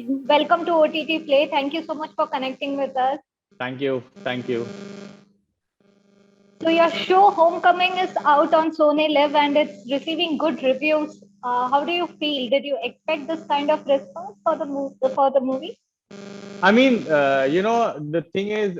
Welcome to OTT Play. Thank you so much for connecting with us. Thank you. Thank you. So your show Homecoming is out on SonyLIV and it's receiving good reviews. How do you feel? Did you expect this kind of response for the movie? I mean, the thing is,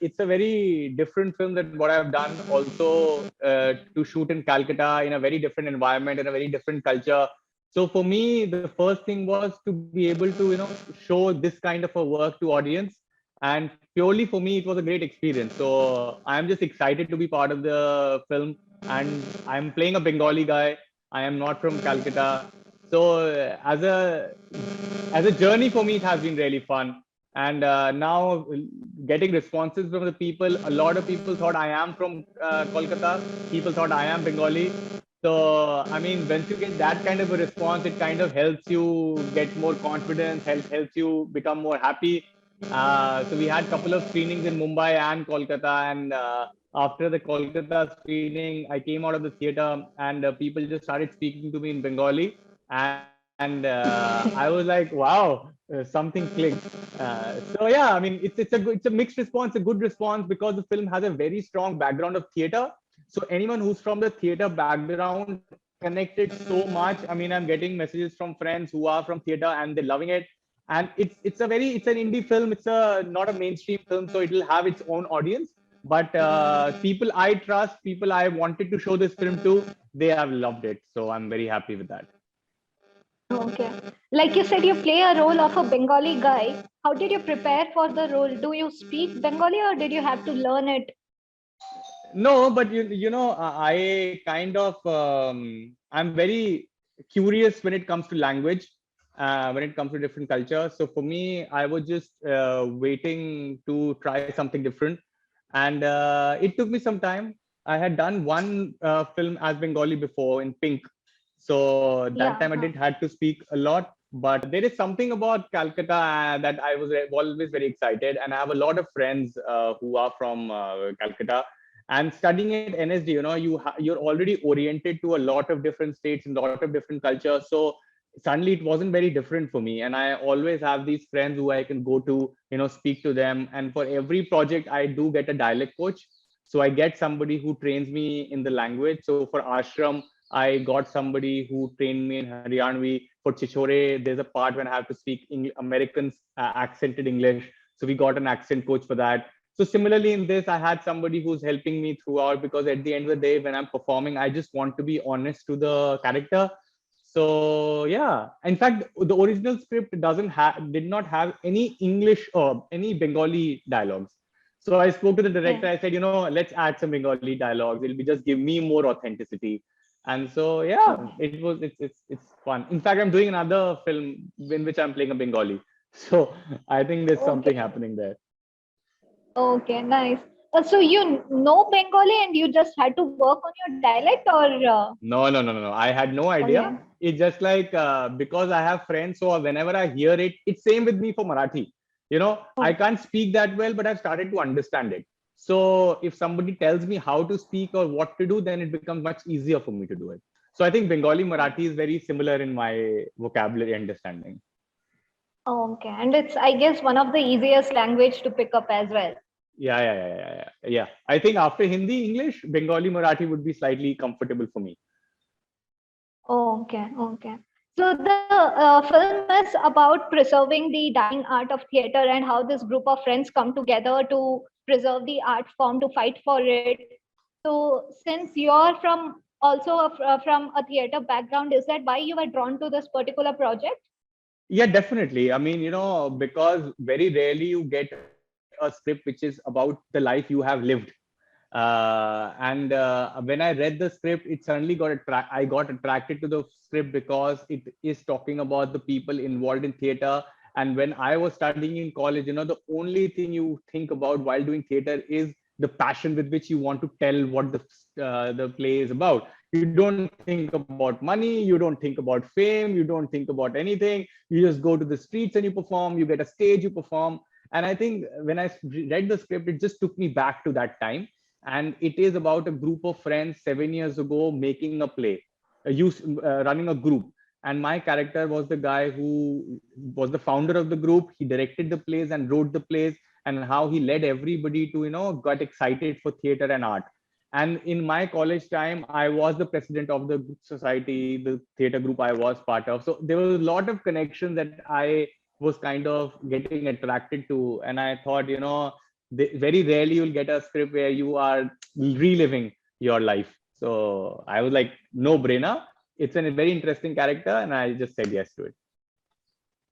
it's a very different film than what I've done. Also, to shoot in Calcutta in a very different environment, in a very different culture. So for me, the first thing was to be able to, show this kind of a work to audience. And purely for me, it was a great experience. So I'm just excited to be part of the film. And I'm playing a Bengali guy. I am not from Calcutta. So as a journey for me, it has been really fun. And now getting responses from the people, a lot of people thought I am from Kolkata. People thought I am Bengali. So, I mean, once you get that kind of a response, it kind of helps you get more confidence, helps you become more happy. So we had a couple of screenings in Mumbai and Kolkata, and after the Kolkata screening, I came out of the theater, and people just started speaking to me in Bengali, and I was like, wow, something clicked. So yeah, I mean, it's a mixed response, a good response, because the film has a very strong background of theater. So anyone who's from the theater background connected so much. I mean, I'm getting messages from friends who are from theater and they're loving it. And it's an indie film. It's a not a mainstream film, so it'll have its own audience. But people I trust, people I wanted to show this film to, they have loved it. So I'm very happy with that. Okay. Like you said, you play a role of a Bengali guy. How did you prepare for the role? Do you speak Bengali or did you have to learn it? No, but I kind of I'm very curious when it comes to language, when it comes to different cultures. So for me, I was just waiting to try something different, and it took me some time. I had done one film as Bengali before in Pink, so that Yeah. time I didn't had to speak a lot. But there is something about Calcutta that I was always very excited, and I have a lot of friends who are from Calcutta. And studying at NSD, you're already oriented to a lot of different states and a lot of different cultures. So suddenly it wasn't very different for me, and I always have these friends who I can go to, speak to them. And for every project I do get a dialect coach, so I get somebody who trains me in the language. So for Ashram, I got somebody who trained me in Haryanvi. For Chhichhore, there's a part when I have to speak American accented English, so we got an accent coach for that. So similarly in this, I had somebody who's helping me throughout, because at the end of the day, when I'm performing, I just want to be honest to the character. So yeah, in fact, the original script did not have any English or any Bengali dialogues. So I spoke to the Yeah. director. I said, let's add some Bengali dialogues. It'll be just give me more authenticity. And so yeah, it's fun. In fact, I'm doing another film in which I'm playing a Bengali. So I think there's something Okay. happening there. Okay, nice. So you know Bengali and you just had to work on your dialect or No, no, no, no, no. I had no oh yeah. idea. It's just like because I have friends, so whenever I hear it, it's same with me for Marathi. I Oh, can't speak that well, but I've started to understand it. So if somebody tells me how to speak or what to do, then it becomes much easier for me to do it. So I think Bengali Marathi is very similar in my vocabulary understanding. oh, okay. And it's I guess one of the easiest language to pick up as well. Yeah, yeah, yeah, yeah, yeah. Yeah. I think after Hindi, English, Bengali Marathi would be slightly comfortable for me. Oh, okay, okay. So the film is about preserving the dying art of theater and how this group of friends come together to preserve the art form to fight for it. So since you're from also from a theater background, is that why you were drawn to this particular project? Yeah, definitely. I mean, because very rarely you get a script which is about the life you have lived. And when I read the script, it suddenly I got attracted to the script because it is talking about the people involved in theater. And when I was studying in college, the only thing you think about while doing theater is the passion with which you want to tell what the play is about. You don't think about money, you don't think about fame, you don't think about anything. You just go to the streets and you perform, you get a stage, you perform. And I think when I read the script, it just took me back to that time. And it is about a group of friends 7 years ago making a play, running a group. and my character was the guy who was the founder of the group. He directed the plays and wrote the plays, and how he led everybody to got excited for theater and art. And in my college time, I was the president of the society, the theater group I was part of. So there was a lot of connections that I was kind of getting attracted to. And I thought, very rarely you'll get a script where you are reliving your life. So I was like, no brainer. It's a very interesting character, and I just said yes to it.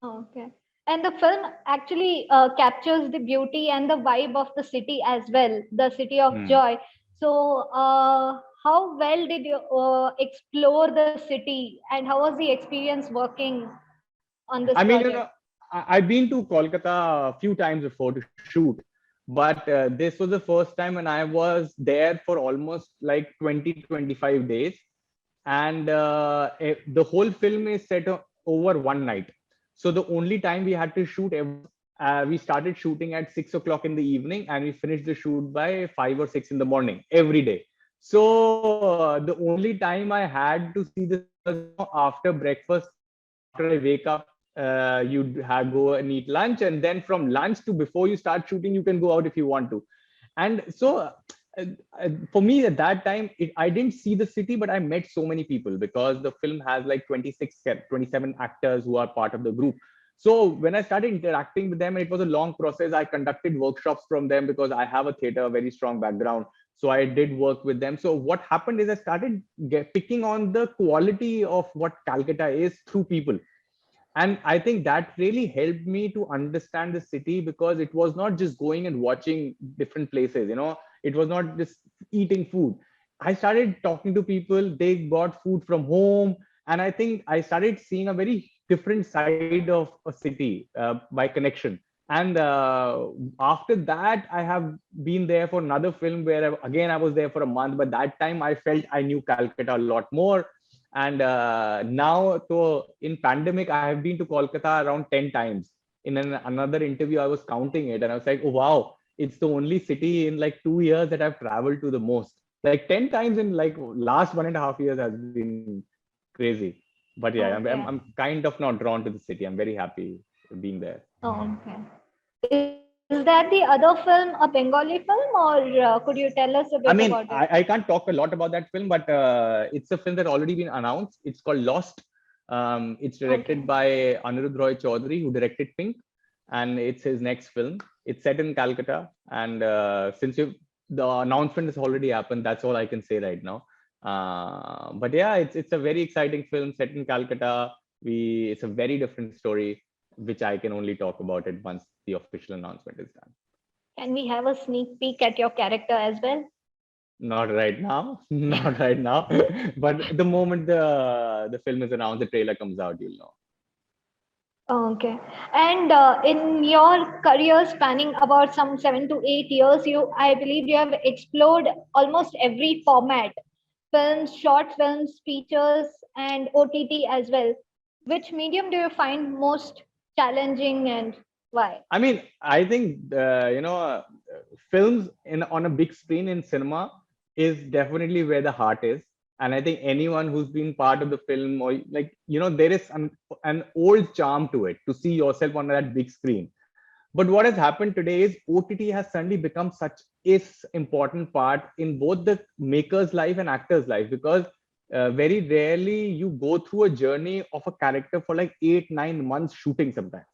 Okay. And the film actually captures the beauty and the vibe of the city as well, the city of Hmm. joy. So, how well did you explore the city, and how was the experience working on this I mean, project? I've been to Kolkata a few times before to shoot, but this was the first time when I was there for almost like 20, 25 days. And the whole film is set over one night. So the only time we had to shoot, we started shooting at 6 o'clock in the evening, and we finished the shoot by 5 or 6 in the morning every day. So the only time I had to see the city was, after breakfast, after I wake up. You have go and eat lunch, and then from lunch to before you start shooting, you can go out if you want to. And so for me at that time, I didn't see the city, but I met so many people, because the film has like 26, 27 actors who are part of the group. So when I started interacting with them, and it was a long process, I conducted workshops from them, because I have a theater, a very strong background. So I did work with them. So what happened is I started picking on the quality of what Calcutta is through people. And I think that really helped me to understand the city, because it was not just going and watching different places. It was not just eating food. I started talking to people, they got food from home. And I think I started seeing a very different side of a city, by connection. And after that, I have been there for another film where again I was there for a month, but that time I felt I knew Calcutta a lot more. And now, so in pandemic, I have been to Kolkata around 10 times. In another interview, I was counting it, and I was like, oh, wow, it's the only city in like 2 years that I've traveled to the most. Like 10 times in like last 1.5 years has been crazy. But yeah, I'm Okay. kind of not drawn to the city. I'm very happy being there. Okay. Is that the other film a Bengali film, or could you tell us a bit I about it? mean, I can't talk a lot about that film, but it's a film that already been announced. It's called Lost. It's Okay. directed by Anirudh Roy Chaudhary, who directed Pink, and it's his next film. It's set in Calcutta, and the announcement has already happened, that's all I can say right now. But yeah, it's a very exciting film set in Calcutta. It's a very different story, which I can only talk about it once the official announcement is done. Can we have a sneak peek at your character as well? Not right now, not right now. But the moment the film is announced, the trailer comes out, you'll know. Okay. And in your career spanning about some 7 to 8 years, I believe you have explored almost every format: films, short films, features, and OTT as well. Which medium do you find most challenging, and why? I mean, I think films in on a big screen in cinema is definitely where the heart is. And I think anyone who's been part of the film, or like there is an old charm to it, to see yourself on that big screen. But what has happened today is OTT has suddenly become such a important part in both the maker's life and actor's life, because very rarely you go through a journey of a character for like 8, 9 months shooting sometimes.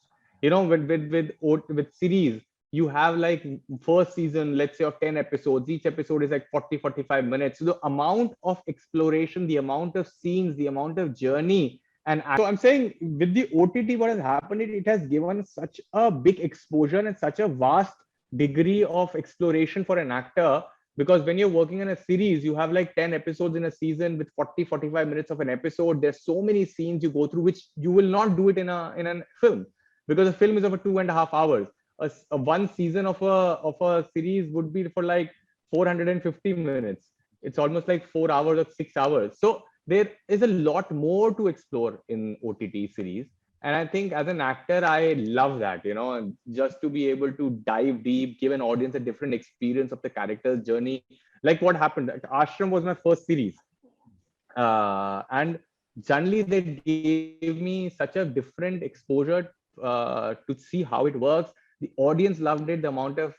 With series, you have like first season, let's say, of 10 episodes. Each episode is like 40, 45 minutes. So the amount of exploration, the amount of scenes, the amount of journey. And so I'm saying, with the OTT, what has happened, it has given such a big exposure and such a vast degree of exploration for an actor. Because when you're working in a series, you have like 10 episodes in a season with 40, 45 minutes of an episode. There's so many scenes you go through, which you will not do it in a film, because a film is over 2.5 hours. A one season of a series would be for like 450 minutes. It's almost like 4 hours or 6 hours. So there is a lot more to explore in OTT series. And I think as an actor, I love that, just to be able to dive deep, give an audience a different experience of the character's journey. Like what happened, Ashram was my first series. And suddenly they gave me such a different exposure to see how it works. The audience loved it, the amount of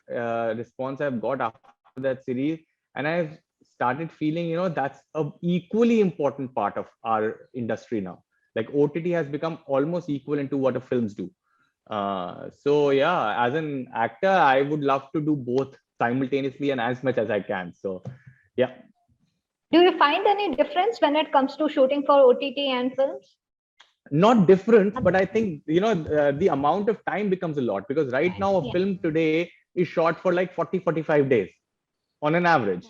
response I've got after that series, and I've started feeling, that's a equally important part of our industry now. Like OTT has become almost equivalent to what a films do. So yeah, as an actor, I would love to do both simultaneously and as much as I can. So yeah. Do you find any difference when it comes to shooting for OTT and films? Not different, but I think the amount of time becomes a lot, because right now a Yeah. film today is shot for like 40-45 days on an average.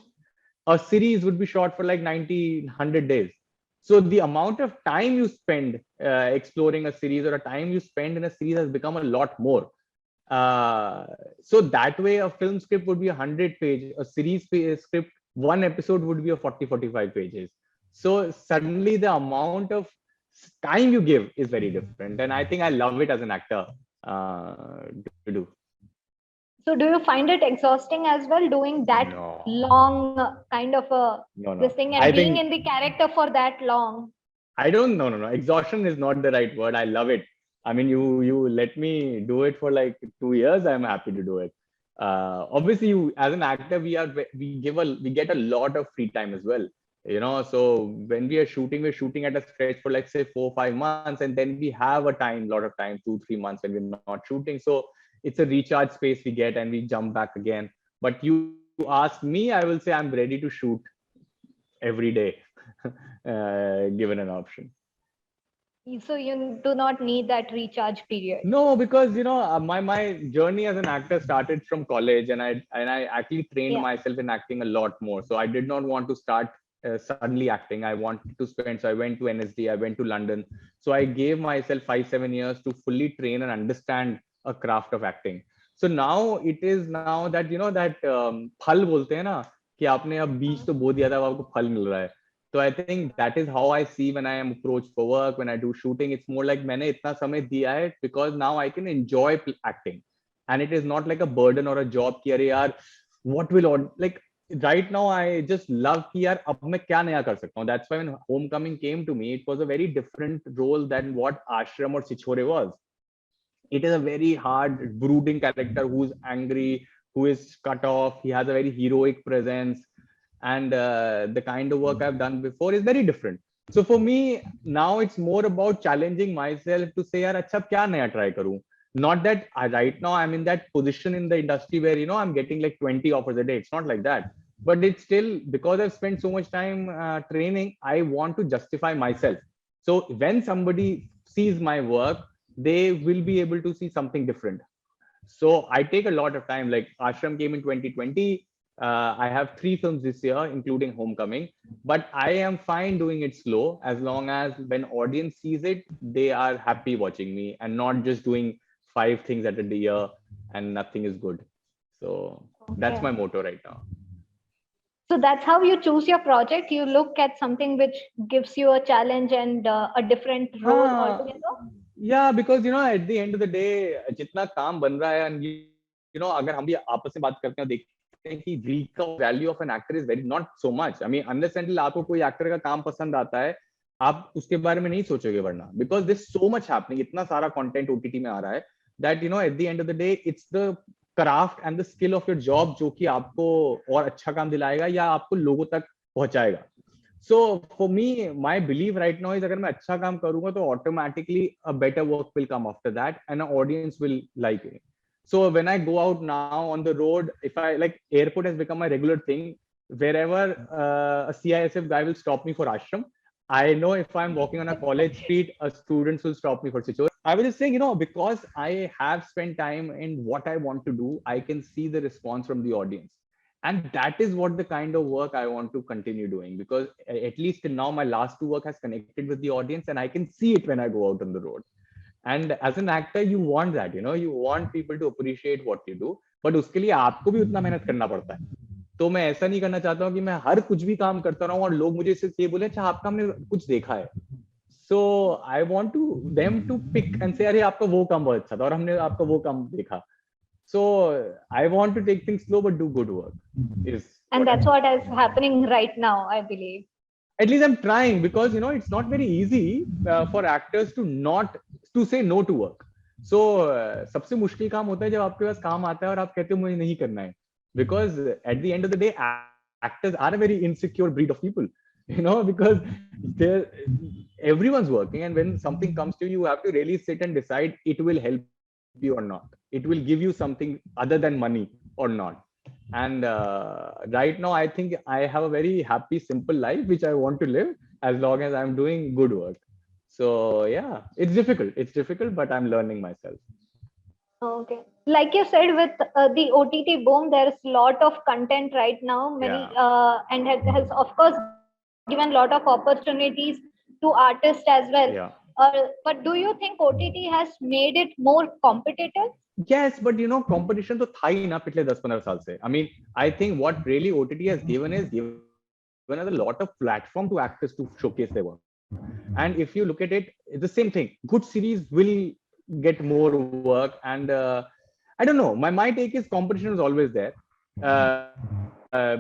A series would be shot for like 90-100 days. So the amount of time you spend exploring a series, or a time you spend in a series, has become a lot more. uh, so that way a film script would be 100 page, a series script, one episode would be a 40-45 pages. So suddenly the amount of time you give is very different, and I think I love it as an actor to do. So do you find it exhausting as well doing that No, long kind of a no, this no. thing I and being think in the character for that long? I don't, no, no, no. Exhaustion is not the right word. I love it. I mean, you let me do it for like 2 years. I'm happy to do it. Obviously, you as an actor, we get a lot of free time as well. So when we are shooting, we're shooting at a stretch for like say 4-5 months, and then we have a lot of time, 2-3 months when we're not shooting. So it's a recharge space we get, and we jump back again. But you ask me, I will say I'm ready to shoot every day, given an option. So you do not need that recharge period. No, because my journey as an actor started from college, and I actually trained Yeah. myself in acting a lot more. So I did not want to start suddenly acting. I wanted to spend. So I went to NSD. I went to London. So I gave myself 5-7 years to fully train and understand a craft of acting. So now it is now that that फल बोलते हैं ना, कि आपने अब बीज तो बो दिया था, अब आपको फल मिल रहा है. So I think that is how I see when I am approached for work, when I do shooting. It's more like मैंने इतना समय दिया है, because now I can enjoy acting, and it is not like a burden or a job कि अरे यार what will like right now I just love कि यार अब मैं क्या नया कर सकता हूँ. That's why when Homecoming came to me, it was a very different role than what Ashram or Chhichhore was. It is a very hard, brooding character who's angry, who is cut off. He has a very heroic presence, and the kind of work I've done before is very different. So for me now, it's more about challenging myself to say, "यार अच्छा क्या नया try करूँ?" Not that right now I'm in that position in the industry where I'm getting like 20 offers a day. It's not like that, but it's still because I've spent so much time training. I want to justify myself. So when somebody sees my work, they will be able to see something different. So I take a lot of time. Like Ashram came in 2020. I have 3 films this year, including Homecoming. But I am fine doing it slow, as long as when audience sees it, they are happy watching me, and not just doing 5 things at a year and nothing is good. So that's Okay. my motto right now. So that's how you choose your project. You look at something which gives you a challenge and a different role हाँ, altogether. yeah, because at the end of the day, जितना काम बन रहा है, and अगर हम भी आपस में बात करते हैं, देखते हैं कि recovery value of an actor is very not so much. I mean, unless until आपको कोई एक्टर का काम पसंद आता है, आप उसके बारे में नहीं सोचोगे वरना. Because there's so much happening, इतना सारा content OTT में आ रहा है, that at the end of the day, it's the craft and the skill of your job जो कि आपको और अच्छा काम दिलाएगा, या आपको लोगों तक पहुंचाएगा. So for me, my belief right now is अगर मैं अच्छा काम करूंगा तो automatically a better work will come after that, and an audience will like it. So when I go out now on the road, if I like, airport has become a regular thing. Wherever a CISF guy will stop me for ashram, I know if I'm walking on a college street, a students will stop me for Chichore. I was just saying, because I have spent time in what I want to do, I can see the response from the audience. And that is what the kind of work I want to continue doing, because at least till now, my last 2 work has connected with the audience, and I can see it when I go out on the road. And as an actor, you want that, you want people to appreciate what you do, but उसके लिए आपको भी उतना मेहनत करना पड़ता है. तो मैं ऐसा नहीं करना चाहता हूँ कि मैं हर कुछ भी काम करता रहूं और लोग मुझे सिर्फ ये बोले, अच्छा आपका हमने कुछ देखा है. So I want to them to pick and say, अरे आपका वो काम बहुत अच्छा था और हमने आपका वो काम देखा. So I want to take things slow but do good work is And what I that's want. what is happening right now, I believe. At least I'm trying, because it's not very easy for actors to not to say no to work. So सबसे मुश्किल काम होता है जब आपके पास काम आता है और आप कहते हो मुझे नहीं करना है, because at the end of the day actors are a very insecure breed of people, because they're everyone's working, and when something comes to you, you have to really sit and decide it will help you or not, it will give you something other than money or not. And right now I think I have a very happy simple life which I want to live, as long as I'm doing good work. So yeah, it's difficult, but I'm learning myself. Okay. Like you said, with the OTT boom, there's a lot of content right now. Many Yeah, and has of course given a lot of opportunities to artists as well. yeah. But do you think OTT has made it more competitive? Yes, but competition तो था ही ना पिछले 10-15 साल से. I mean, I think what really OTT has given is given us a lot of platform to actors to showcase their work. And if you look at it, it's the same thing. Good series will get more work, and I don't know. My take is competition is always there.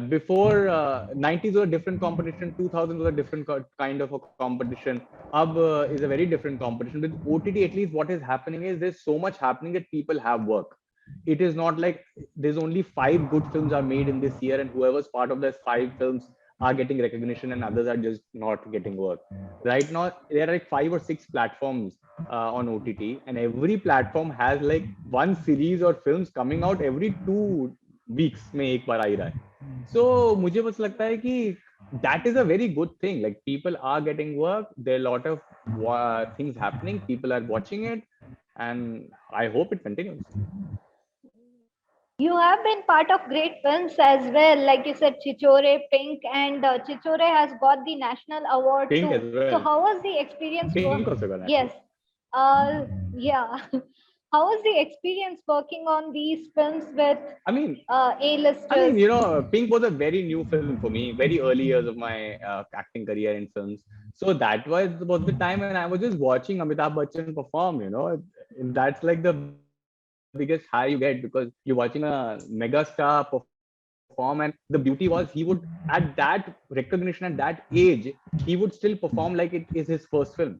Before 90s was a different competition, 2000s was a different kind of a competition. Ab is a very different competition. With OTT, at least what is happening is there's so much happening that people have work. It is not like there's only 5 good films are made in this year, and whoever's part of those 5 films are getting recognition and others are just not getting work. Right now, there are like 5 or 6 platforms on OTT, and every platform has like one series or films coming out every 2 weeks में एक बार आ ही रहा है. So मुझे बस लगता है कि that is a very good thing. Like people are getting work. There are a lot of things happening. People are watching it, and I hope it continues. You have been part of great films as well, like you said, Chichore, Pink, and Chichore has got the national award Pink as too. well. So, how was the experience? Pink also got national. Yes, yeah. How was the experience working on these films with I mean, A-listers? Pink was a very new film for me, very early years of my acting career in films. So that was the time when I was just watching Amitabh Bachchan perform. And that's like the biggest high you get, because you're watching a mega star perform, and the beauty was he would, at that recognition, at that age, he would still perform like it is his first film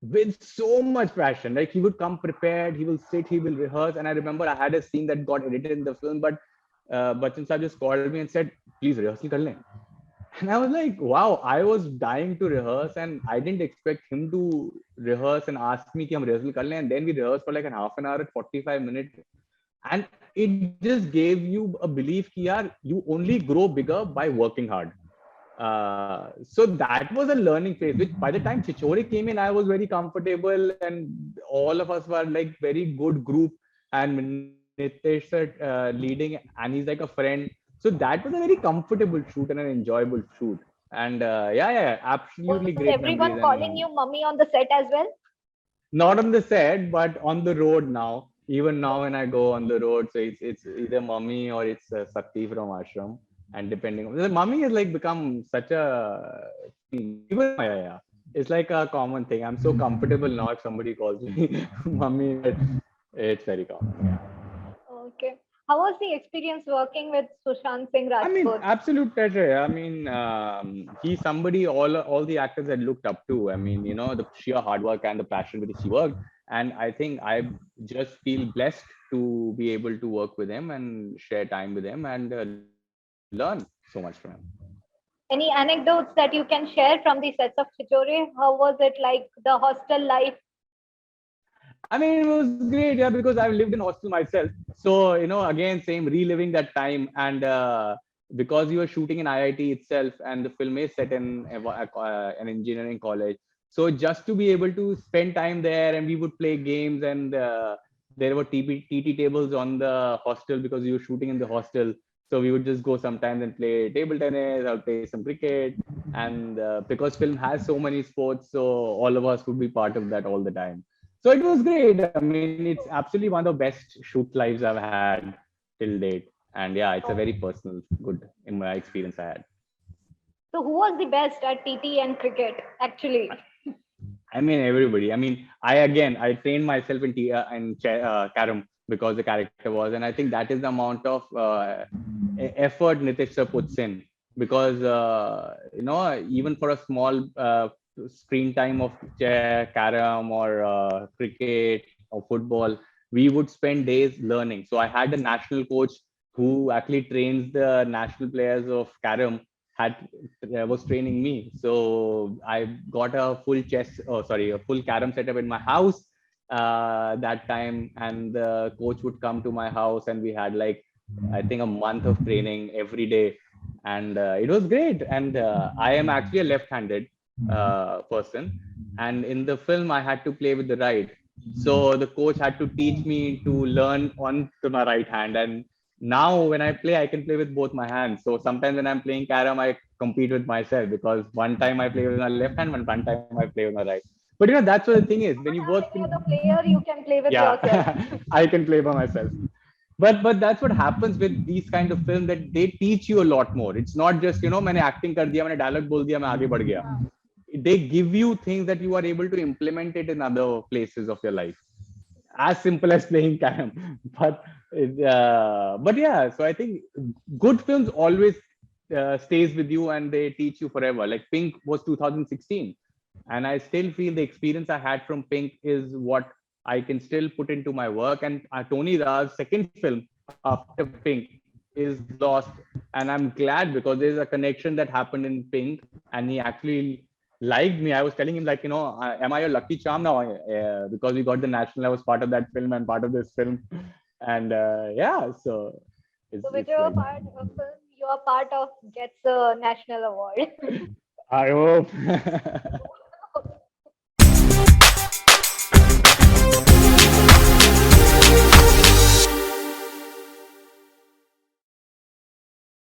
with so much passion. Like he would come prepared, he will sit, he will rehearse. And I remember I had a scene that got edited in the film, but Bachchan Sahab just called me and said, "Please rehearsal kar le." And I was like, wow, I was dying to rehearse, and I didn't expect him to rehearse and ask me कि हम rehearsal कर लें. And then we rehearsed for like an half an hour at 45 minutes. And it just gave you a belief कि यार, you only grow bigger by working hard. So that was a learning phase, which by the time Chichore came in, I was very comfortable, and all of us were like very good group, and Nitesh sir leading, and he's like a friend. So that was a very comfortable shoot and an enjoyable shoot. And yeah, absolutely Was great everyone memories. calling And you mummy on the set as well? not on the set, but on the road now. Even now, when I go on the road, so it's either mommy or it's Sakti from ashram, and depending on the mommy has like become such a thing. Even now, yeah. It's like a common thing. I'm so comfortable now if somebody calls me mommy, that it's very common. Yeah. Okay. How was the experience working with Sushant Singh I mean, Rajput? absolute pleasure. I mean, he's somebody all the actors had looked up to. I mean, the sheer hard work and the passion with which he worked. And I think I just feel blessed to be able to work with him and share time with him and learn so much from him. Any anecdotes that you can share from the sets of Chichore? How was it like the hostel life? I mean, it was great, yeah, because I've lived in hostel myself. So, again, same reliving that time. And because you were shooting in IIT itself, and the film is set in an engineering college. So, just to be able to spend time there, and we would play games, and there were TT tables on the hostel because you were shooting in the hostel. So, we would just go sometimes and play table tennis or play some cricket. And because film has so many sports, so all of us would be part of that all the time. So it was great. I mean, it's absolutely one of the best shoot lives I've had till date. And yeah, it's a very personal, good in my experience I had. So, who was the best at TT and cricket? Actually, I mean, everybody. I mean, I trained myself in Karam because the character was, and I think that is the amount of effort Nitish sir puts in. because even for a small screen time of carom or cricket or football, we would spend days learning. So I had a national coach who actually trains the national players of carom, had was training me. So I got a full a full carom setup in my house that time, and the coach would come to my house, and we had like I think a month of training every day, and it was great. And I am actually a left-handed person, and in the film I had to play with the right. So the coach had to teach me to learn on to my right hand, and now when I play, I can play with both my hands. So sometimes when I'm playing carom, I compete with myself because one time I play with my left hand, one time I play with my right. But that's what the thing is. When you No work doubt in, if you're the player, you can play with yourself. yeah, I can play by myself. But that's what happens with these kind of films, that they teach you a lot more. It's not just मैंने acting कर दिया, मैंने dialogue बोल दिया, मैं आगे बढ़ गया. They give you things that you are able to implement it in other places of your life, as simple as playing carom. But yeah, so I think good films always stays with you, and they teach you forever. Like Pink was 2016, and I still feel the experience I had from Pink is what I can still put into my work. And Tony Ra's second film after Pink is Lost, and I'm glad because there's a connection that happened in Pink, and he actually liked me. I was telling him like, am I your lucky charm now? Because we got the national. I was part of that film and part of this film, and yeah, so So it's whichever like part of film you are part of gets a national award. I hope.